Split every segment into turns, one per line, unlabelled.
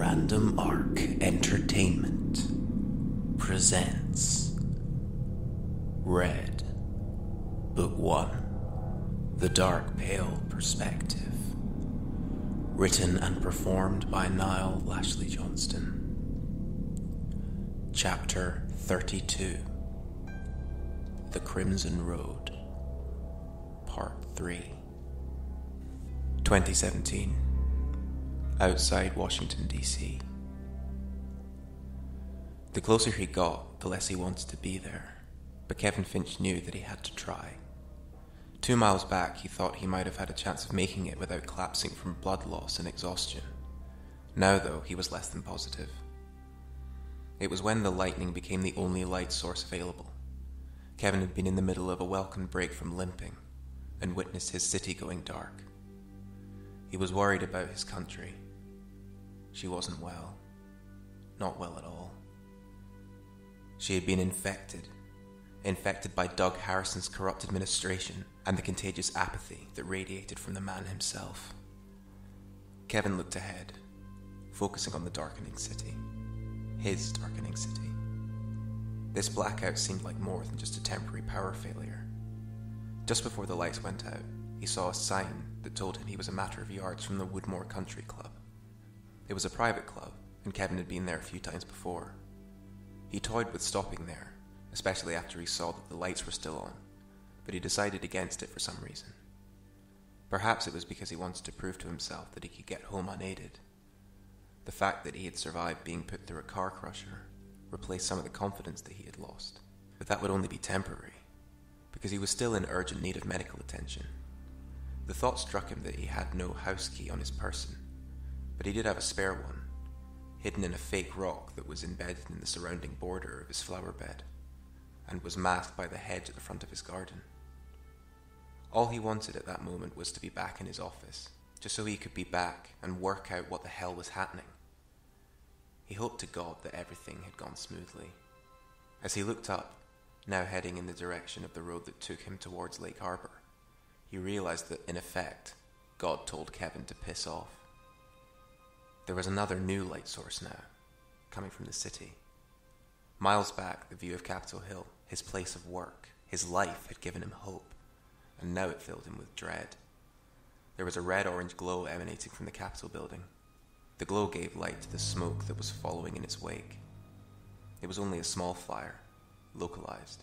RandomArc Entertainment presents ReD, Book 1, The Dark Pale Perspective, written and performed by Lashley-Johnstone. Chapter 32, The Crimson Road, Part 3. 2017. Outside Washington, D.C. The closer he got, the less he wanted to be there, but Kevin Finch knew that he had to try. 2 miles back, he thought he might have had a chance of making it without collapsing from blood loss and exhaustion. Now, though, he was less than positive. It was when the lightning became the only light source available. Kevin had been in the middle of a welcome break from limping and witnessed his city going dark. He was worried about his country. She wasn't well. Not well at all. She had been infected by Doug Harrison's corrupt administration and the contagious apathy that radiated from the man himself. Kevin looked ahead, focusing on the darkening city. His darkening city. This blackout seemed like more than just a temporary power failure. Just before the lights went out, he saw a sign that told him he was a matter of yards from the Woodmore Country Club. It was a private club, and Kevin had been there a few times before. He toyed with stopping there, especially after he saw that the lights were still on, but he decided against it for some reason. Perhaps it was because he wanted to prove to himself that he could get home unaided. The fact that he had survived being put through a car crusher replaced some of the confidence that he had lost. But that would only be temporary, because he was still in urgent need of medical attention. The thought struck him that he had no house key on his person, but he did have a spare one, hidden in a fake rock that was embedded in the surrounding border of his flower bed, and was masked by the hedge at the front of his garden. All he wanted at that moment was to be back in his office, just so he could be back and work out what the hell was happening. He hoped to God that everything had gone smoothly. As he looked up, now heading in the direction of the road that took him towards Lake Harbor, he realized that, in effect, God told Kevin to piss off. There was another new light source now, coming from the city. Miles back, the view of Capitol Hill, his place of work, his life had given him hope, and now it filled him with dread. There was a red-orange glow emanating from the Capitol building. The glow gave light to the smoke that was following in its wake. It was only a small fire, localized.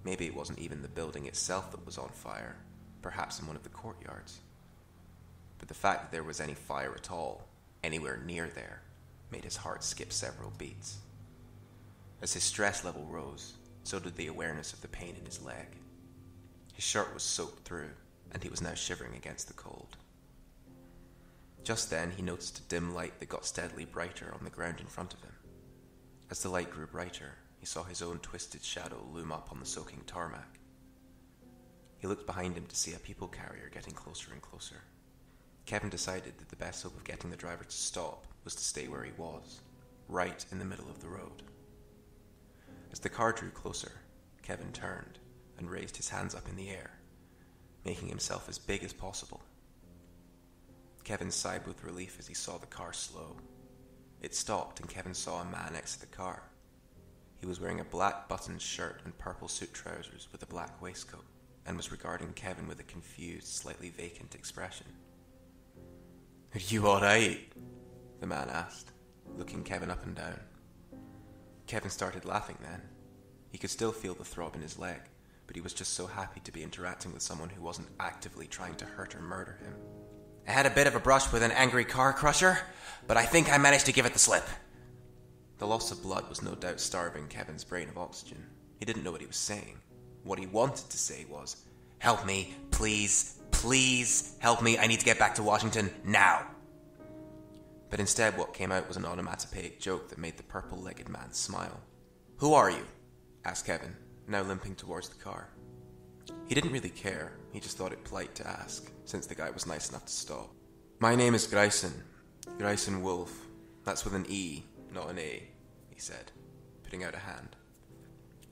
Maybe it wasn't even the building itself that was on fire, perhaps in one of the courtyards. But the fact that there was any fire at all, anywhere near there, made his heart skip several beats. As his stress level rose, so did the awareness of the pain in his leg. His shirt was soaked through, and he was now shivering against the cold. Just then he noticed a dim light that got steadily brighter on the ground in front of him. As the light grew brighter, he saw his own twisted shadow loom up on the soaking tarmac. He looked behind him to see a people carrier getting closer and closer. Kevin decided that the best hope of getting the driver to stop was to stay where he was, right in the middle of the road. As the car drew closer, Kevin turned and raised his hands up in the air, making himself as big as possible. Kevin sighed with relief as he saw the car slow. It stopped and Kevin saw a man next to the car. He was wearing a black buttoned shirt and purple suit trousers with a black waistcoat, and was regarding Kevin with a confused, slightly vacant expression. "Are you alright?" the man asked, looking Kevin up and down. Kevin started laughing then. He could still feel the throb in his leg, but he was just so happy to be interacting with someone who wasn't actively trying to hurt or murder him. "I had a bit of a brush with an angry car crusher, but I think I managed to give it the slip." The loss of blood was no doubt starving Kevin's brain of oxygen. He didn't know what he was saying. What he wanted to say was, "Help me, please, please, help me, I need to get back to Washington, now." But instead what came out was an onomatopoeic joke that made the purple-legged man smile. "Who are you?" asked Kevin, now limping towards the car. He didn't really care, he just thought it polite to ask, since the guy was nice enough to stop. "My name is Grayson Wolf. That's with an E, not an A," he said, putting out a hand.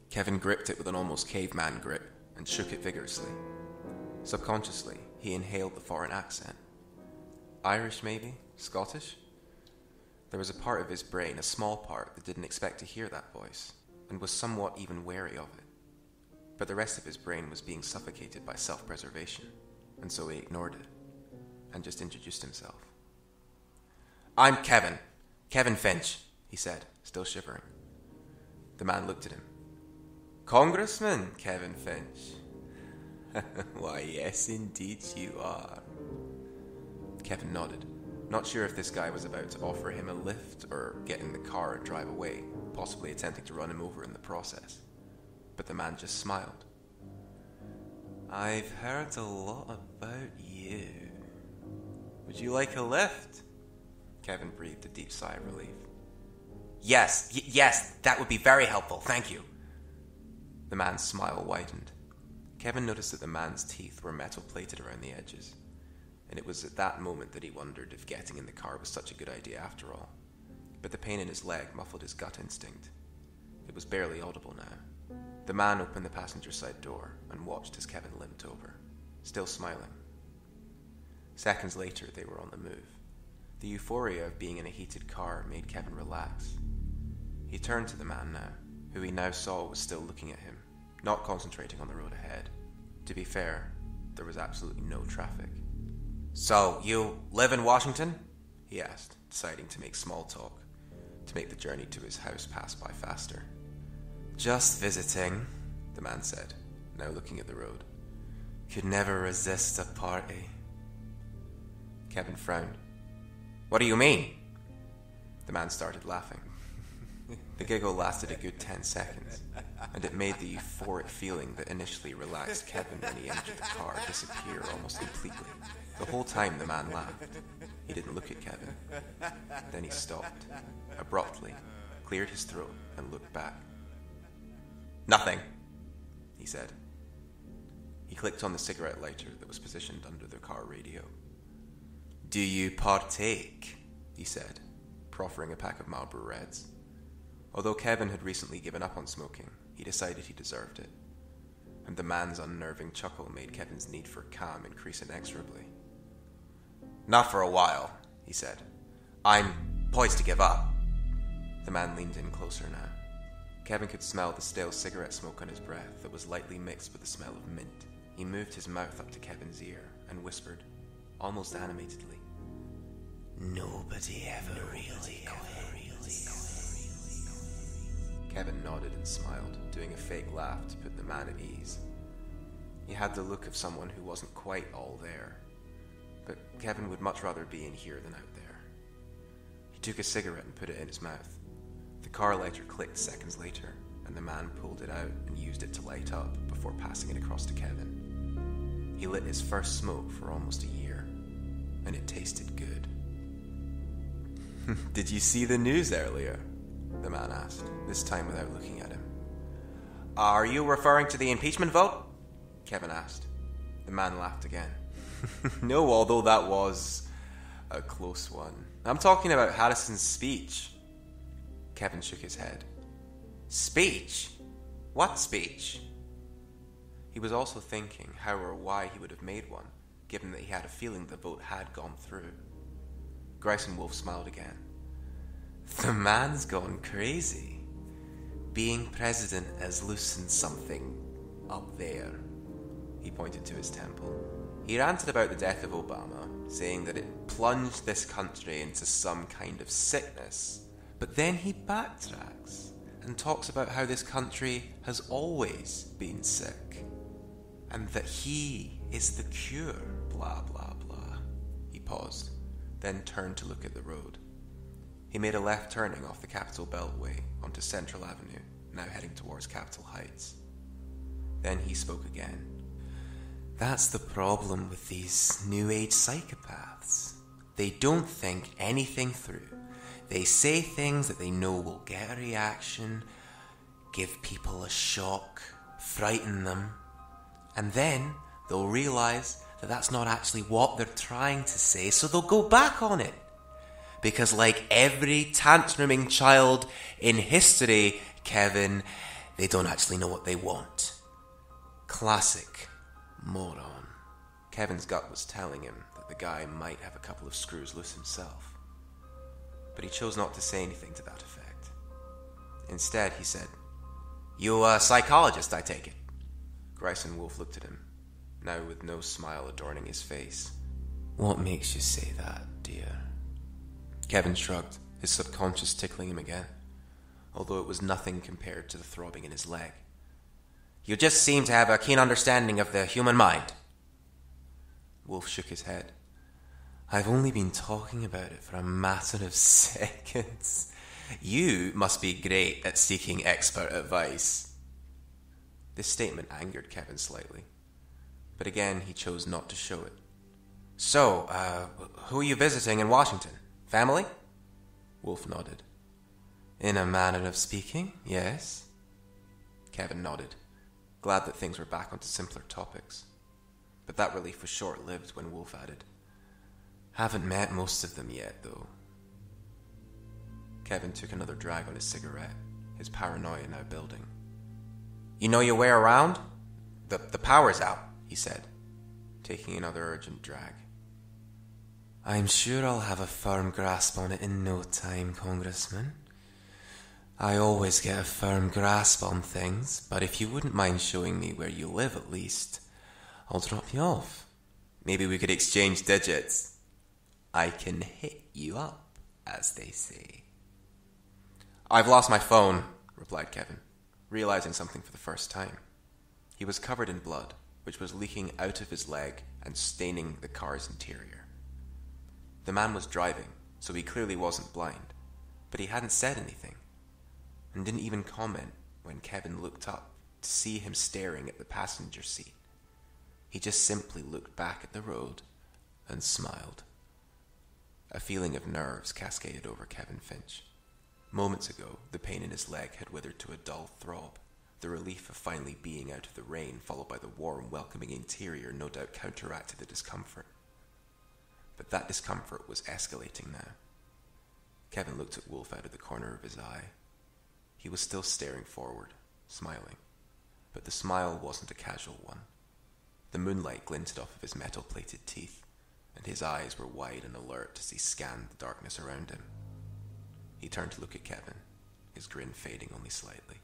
Kevin gripped it with an almost caveman grip and shook it vigorously. Subconsciously, he inhaled the foreign accent. Irish, maybe? Scottish? There was a part of his brain, a small part, that didn't expect to hear that voice, and was somewhat even wary of it. But the rest of his brain was being suffocated by self-preservation, and so he ignored it, and just introduced himself. "I'm Kevin. Kevin Finch," he said, still shivering. The man looked at him. "Congressman Kevin Finch?" "Why, yes, indeed you are." Kevin nodded, not sure if this guy was about to offer him a lift or get in the car and drive away, possibly attempting to run him over in the process. But the man just smiled. "I've heard a lot about you. Would you like a lift?" Kevin breathed a deep sigh of relief. Yes, that would be very helpful, thank you." The man's smile widened. Kevin noticed that the man's teeth were metal-plated around the edges, and it was at that moment that he wondered if getting in the car was such a good idea after all. But the pain in his leg muffled his gut instinct. It was barely audible now. The man opened the passenger side door and watched as Kevin limped over, still smiling. Seconds later, they were on the move. The euphoria of being in a heated car made Kevin relax. He turned to the man now, who he now saw was still looking at him, not concentrating on the road ahead. To be fair, there was absolutely no traffic. "So, you live in Washington?" he asked, deciding to make small talk, to make the journey to his house pass by faster. "Just visiting," the man said, now looking at the road. "Could never resist a party." Kevin frowned. "What do you mean?" The man started laughing. The giggle lasted a good 10 seconds, and it made the euphoric feeling that initially relaxed Kevin when he entered the car disappear almost completely. The whole time the man laughed. He didn't look at Kevin. Then he stopped, abruptly, cleared his throat, and looked back. "Nothing," he said. He clicked on the cigarette lighter that was positioned under the car radio. "Do you partake?" he said, proffering a pack of Marlboro Reds. Although Kevin had recently given up on smoking, he decided he deserved it. And the man's unnerving chuckle made Kevin's need for calm increase inexorably. "Not for a while," he said. "I'm poised to give up." The man leaned in closer now. Kevin could smell the stale cigarette smoke on his breath that was lightly mixed with the smell of mint. He moved his mouth up to Kevin's ear and whispered, almost animatedly, "Nobody ever really quits." Kevin nodded and smiled, doing a fake laugh to put the man at ease. He had the look of someone who wasn't quite all there, but Kevin would much rather be in here than out there. He took a cigarette and put it in his mouth. The car lighter clicked seconds later, and the man pulled it out and used it to light up before passing it across to Kevin. He lit his first smoke for almost a year, and it tasted good. "Did you see the news earlier?" the man asked, this time without looking at him. "Are you referring to the impeachment vote?" Kevin asked. The man laughed again. "No, although that was a close one. I'm talking about Harrison's speech." Kevin shook his head. "Speech? What speech?" He was also thinking how or why he would have made one, given that he had a feeling the vote had gone through. Grayson Wolf smiled again. "The man's gone crazy. Being president has loosened something up there." He pointed to his temple. He ranted about the death of Obama, saying that it plunged this country into some kind of sickness. But then he backtracks and talks about how this country has always been sick, and that he is the cure, blah, blah, blah. He paused, then turned to look at the road. He made a left turning off the Capitol Beltway onto Central Avenue, now heading towards Capitol Heights. Then he spoke again. "That's the problem with these New Age psychopaths. They don't think anything through. They say things that they know will get a reaction, give people a shock, frighten them, and then they'll realize that that's not actually what they're trying to say, so they'll go back on it. Because like every tantruming child in history, Kevin, they don't actually know what they want. Classic moron." Kevin's gut was telling him that the guy might have a couple of screws loose himself. but he chose not to say anything to that effect. Instead, he said, "You a psychologist, I take it?" Grice and Wolf looked at him, now with no smile adorning his face. "What makes you say that, dear?" Kevin shrugged, his subconscious tickling him again, although it was nothing compared to the throbbing in his leg. "You just seem to have a keen understanding of the human mind." Wolf shook his head. "I've only been talking about it for a matter of seconds. You must be great at seeking expert advice." This statement angered Kevin slightly, but again he chose not to show it. "So, who are you visiting in Washington? Family?" Wolf nodded. "In a manner of speaking, yes." Kevin nodded, glad that things were back onto simpler topics. But that relief was short-lived when Wolf added, "Haven't met most of them yet, though." Kevin took another drag on his cigarette, his paranoia now building. "You know your way around? The power's out," he said, taking another urgent drag. "I'm sure I'll have a firm grasp on it in no time, Congressman. I always get a firm grasp on things, but if you wouldn't mind showing me where you live at least, I'll drop you off. Maybe we could exchange digits. I can hit you up, as they say." "I've lost my phone," replied Kevin, realizing something for the first time. He was covered in blood, which was leaking out of his leg and staining the car's interior. The man was driving, so he clearly wasn't blind, but he hadn't said anything, and didn't even comment when Kevin looked up to see him staring at the passenger seat. He just simply looked back at the road and smiled. A feeling of nerves cascaded over Kevin Finch. Moments ago, the pain in his leg had withered to a dull throb. The relief of finally being out of the rain, followed by the warm, welcoming interior, no doubt counteracted the discomfort. But that discomfort was escalating now. Kevin looked at Wolf out of the corner of his eye. He was still staring forward, smiling, but the smile wasn't a casual one. The moonlight glinted off of his metal-plated teeth, and his eyes were wide and alert as he scanned the darkness around him. He turned to look at Kevin, his grin fading only slightly.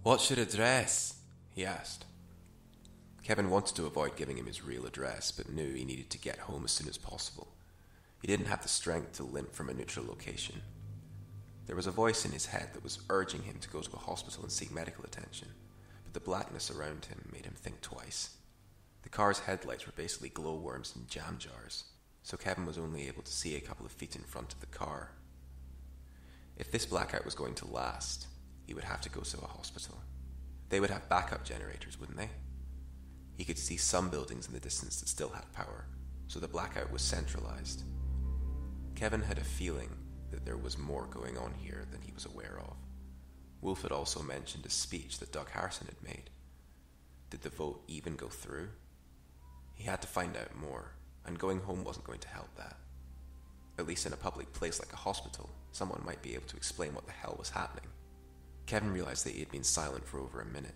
"What's your address?" he asked. Kevin wanted to avoid giving him his real address, but knew he needed to get home as soon as possible. He didn't have the strength to limp from a neutral location. There was a voice in his head that was urging him to go to a hospital and seek medical attention, but the blackness around him made him think twice. The car's headlights were basically glowworms in jam jars, so Kevin was only able to see a couple of feet in front of the car. If this blackout was going to last, he would have to go to a hospital. They would have backup generators, wouldn't they? He could see some buildings in the distance that still had power, so the blackout was centralized. Kevin had a feeling that there was more going on here than he was aware of. Wolf had also mentioned a speech that Doug Harrison had made. Did the vote even go through? He had to find out more, and going home wasn't going to help that. At least in a public place like a hospital, someone might be able to explain what the hell was happening. Kevin realized that he had been silent for over a minute.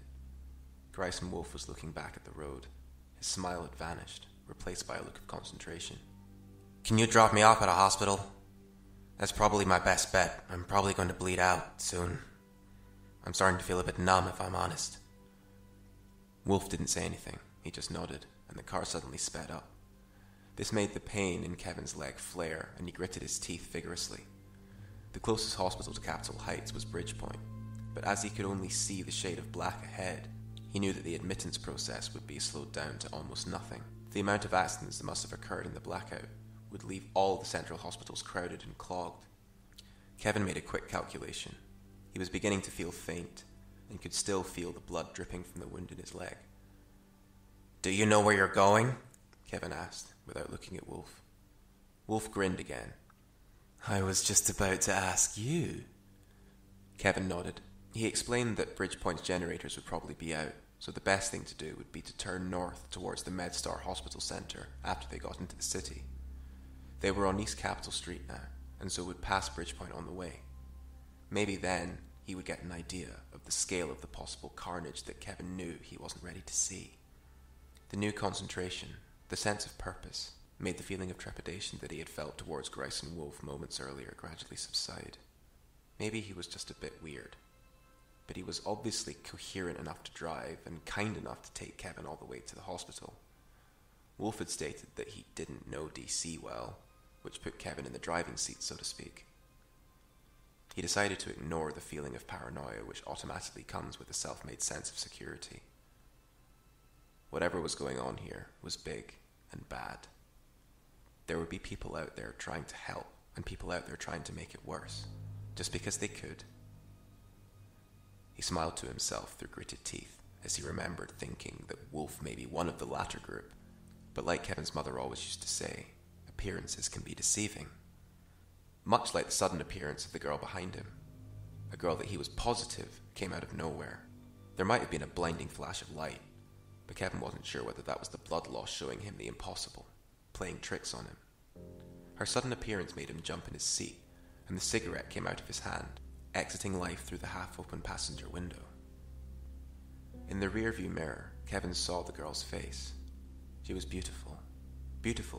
Grice and Wolf was looking back at the road. His smile had vanished, replaced by a look of concentration. "Can you drop me off at a hospital? That's probably my best bet. I'm probably going to bleed out soon. I'm starting to feel a bit numb, if I'm honest." Wolf didn't say anything. He just nodded, and the car suddenly sped up. This made the pain in Kevin's leg flare, and he gritted his teeth vigorously. The closest hospital to Capitol Heights was Bridgepoint, but as he could only see the shade of black ahead, he knew that the admittance process would be slowed down to almost nothing. The amount of accidents that must have occurred in the blackout would leave all the central hospitals crowded and clogged. Kevin made a quick calculation. He was beginning to feel faint, and could still feel the blood dripping from the wound in his leg. "Do you know where you're going?" Kevin asked, without looking at Wolf. Wolf grinned again. "I was just about to ask you." Kevin nodded. He explained that Bridgepoint's generators would probably be out, so the best thing to do would be to turn north towards the MedStar Hospital Center after they got into the city. They were on East Capitol Street now, and so would pass Bridgepoint on the way. Maybe then he would get an idea of the scale of the possible carnage that Kevin knew he wasn't ready to see. The new concentration, the sense of purpose, made the feeling of trepidation that he had felt towards Grice and Wolf moments earlier gradually subside. Maybe he was just a bit weird, but he was obviously coherent enough to drive and kind enough to take Kevin all the way to the hospital. Wolf had stated that he didn't know DC well, which put Kevin in the driving seat, so to speak. He decided to ignore the feeling of paranoia which automatically comes with a self-made sense of security. Whatever was going on here was big and bad. There would be people out there trying to help, and people out there trying to make it worse, just because they could. He smiled to himself through gritted teeth as he remembered thinking that Wolf may be one of the latter group, but like Kevin's mother always used to say, appearances can be deceiving. Much like the sudden appearance of the girl behind him, a girl that he was positive came out of nowhere. There might have been a blinding flash of light, but Kevin wasn't sure whether that was the blood loss showing him the impossible, playing tricks on him. Her sudden appearance made him jump in his seat, and the cigarette came out of his hand, exiting life through the half-open passenger window. In the rear-view mirror, Kevin saw the girl's face. She was beautiful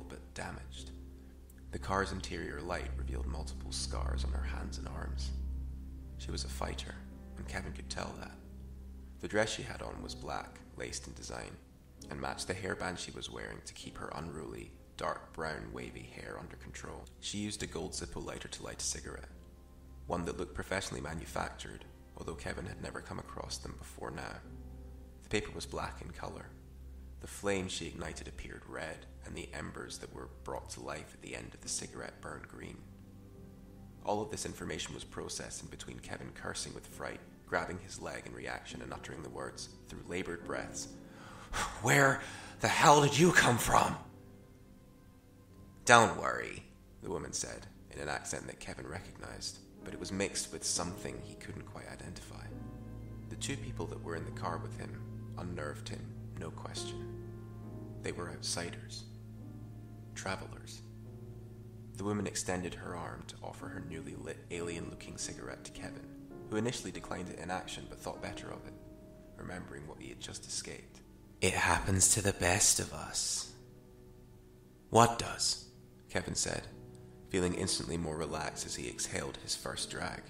but damaged. The car's interior light revealed multiple scars on her hands and arms. She was a fighter, and Kevin could tell that. The dress she had on was black, laced in design, and matched the hairband she was wearing to keep her unruly, dark brown wavy hair under control. She used a gold Zippo lighter to light a cigarette, one that looked professionally manufactured, although Kevin had never come across them before now. The paper was black in colour. The flame she ignited appeared red, and the embers that were brought to life at the end of the cigarette burned green. All of this information was processed in between Kevin cursing with fright, grabbing his leg in reaction and uttering the words, through laboured breaths, "Where the hell did you come from?" "Don't worry," the woman said, in an accent that Kevin recognised, but it was mixed with something he couldn't quite identify. The two people that were in the car with him unnerved him, no question. They were outsiders. Travellers. The woman extended her arm to offer her newly lit, alien-looking cigarette to Kevin, who initially declined it in action but thought better of it, remembering what he had just escaped. "It happens to the best of us." "What does?" Kevin said, feeling instantly more relaxed as he exhaled his first drag.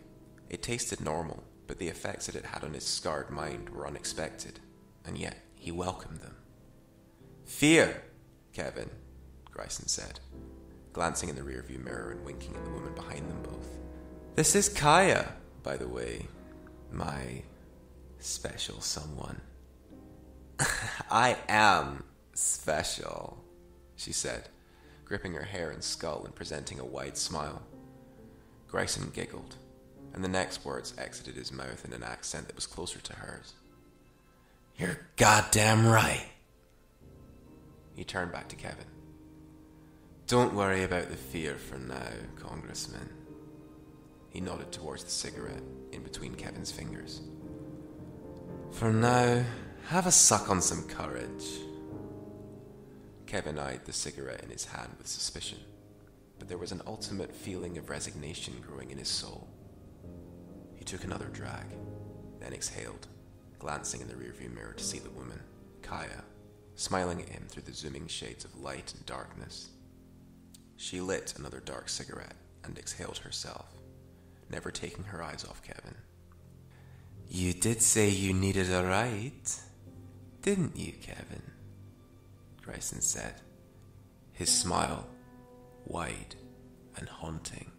It tasted normal, but the effects that it had on his scarred mind were unexpected, and yet he welcomed them. "Fear, Kevin," Grayson said, glancing in the rearview mirror and winking at the woman behind them both. "This is Kaya, by the way, my special someone." "I am special," she said, gripping her hair and skull and presenting a wide smile. Grayson giggled, and the next words exited his mouth in an accent that was closer to hers. "You're goddamn right." He turned back to Kevin. "Don't worry about the fear for now, Congressman." He nodded towards the cigarette in between Kevin's fingers. "For now, have a suck on some courage." Kevin eyed the cigarette in his hand with suspicion, but there was an ultimate feeling of resignation growing in his soul. He took another drag, then exhaled, glancing in the rearview mirror to see the woman, Kaya, smiling at him through the zooming shades of light and darkness. She lit another dark cigarette and exhaled herself, never taking her eyes off Kevin. "You did say you needed a ride, didn't you, Kevin?" Grayson said, his smile wide and haunting.